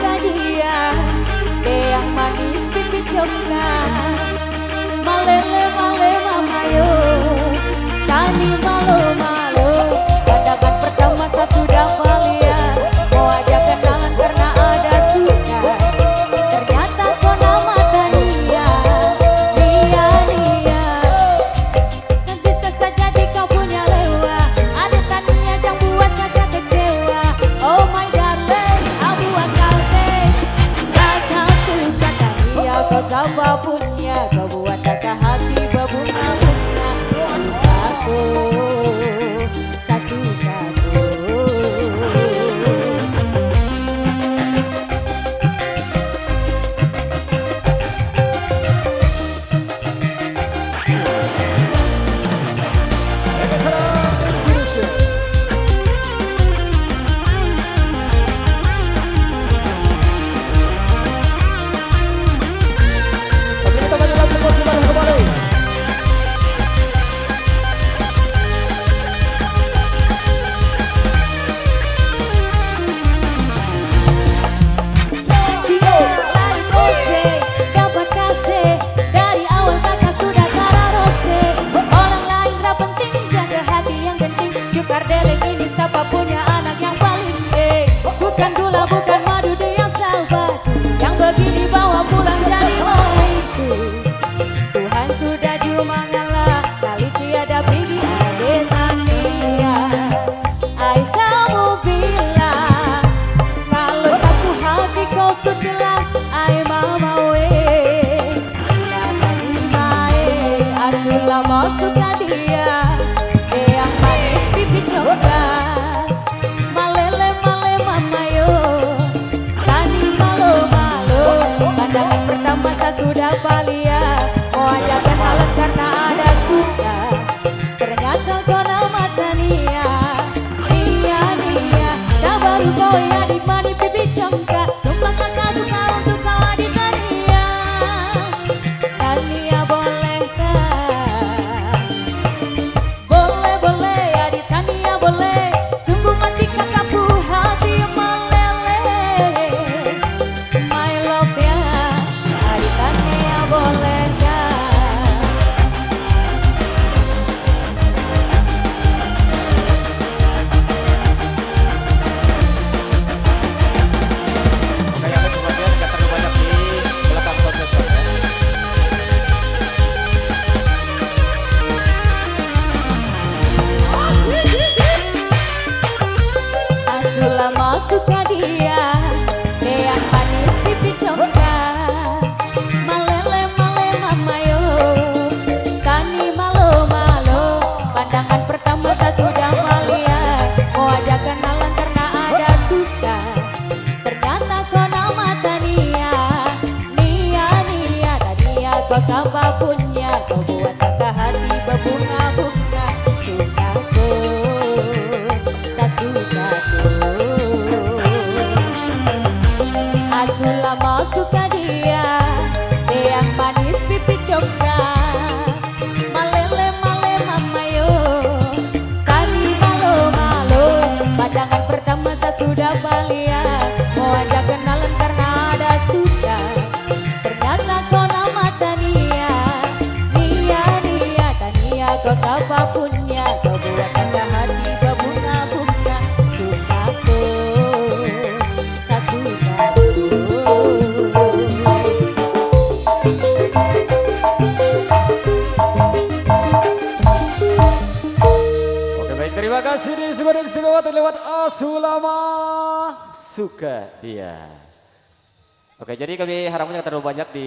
suka dia, yang manis pipi coklat. Malele male mamayo, tani malu malu. Pandangan pertama saya sudah valia, mau ajak kenalan karena ada suka. Ternyata kau nama Tania, Nia Nia. Dan bisa saja di kau punya lewa, ada Tania yang buat saja kecewa. Oh my darling, abu akalnya, kakak suka Tania. Kau sama punya, kau buat rasa hati berbunga-bunga. Aku Kardeleng ini siapa punya anak yang paling bukan gula, bukan madu, dia sahabat yang begini bawa pulang jadi milikku. Tuhan sudah cuma ngalah, kali tiada pergi ada Tania. Aisyahmu bilang kalau satu hati kau sudah ai mama we. Kata di mae, aku lama suka dia. Malele male mamayo, tani malu malu. Pandangan pertama saya sudah valia, mau ajak kenalan karena ada suka. Ternyata kau nama Tania, Nia Nia. Dah baru kau ya di mani pipi congkak. Sumpah kakak suka untuk kau adik Tania. Tania bolehkah? Boleh boleh adik Tania boleh. Sungguh mati kakakku hati meleleh. My love ya adik Tania bolehkah? Oke, yang kemudian nggak terlalu banyak di belakang konser ya. Aku lama suka dia, yang manis pipi coklat. Malele male mamayo, tani malu malu. Pandangan pertama saya sudah valia, mau ajak kenalan karena ada suka. Ternyata kau nama Tania, Nia Nia. Tania kau sama punya, kau buat kata hati berbunga-bunga. Sukaku, saya sukaku. Aku lama suka dia, yang manis pipi coklat. Malele male mamayo, tani malu malu. Pandangan pertama saya sudah valia, mau ajak kenalan karena ada suka. Ternyata kau nama Tania, Nia Nia. Tania kau siapa punya, kau buat kata hati berbunga-bunga. Sukaku, saya sukaku. Oke baik, terima kasih di sebuah istimewa terlewat Asulama suka dia. Oke, jadi kami harapnya terlalu banyak di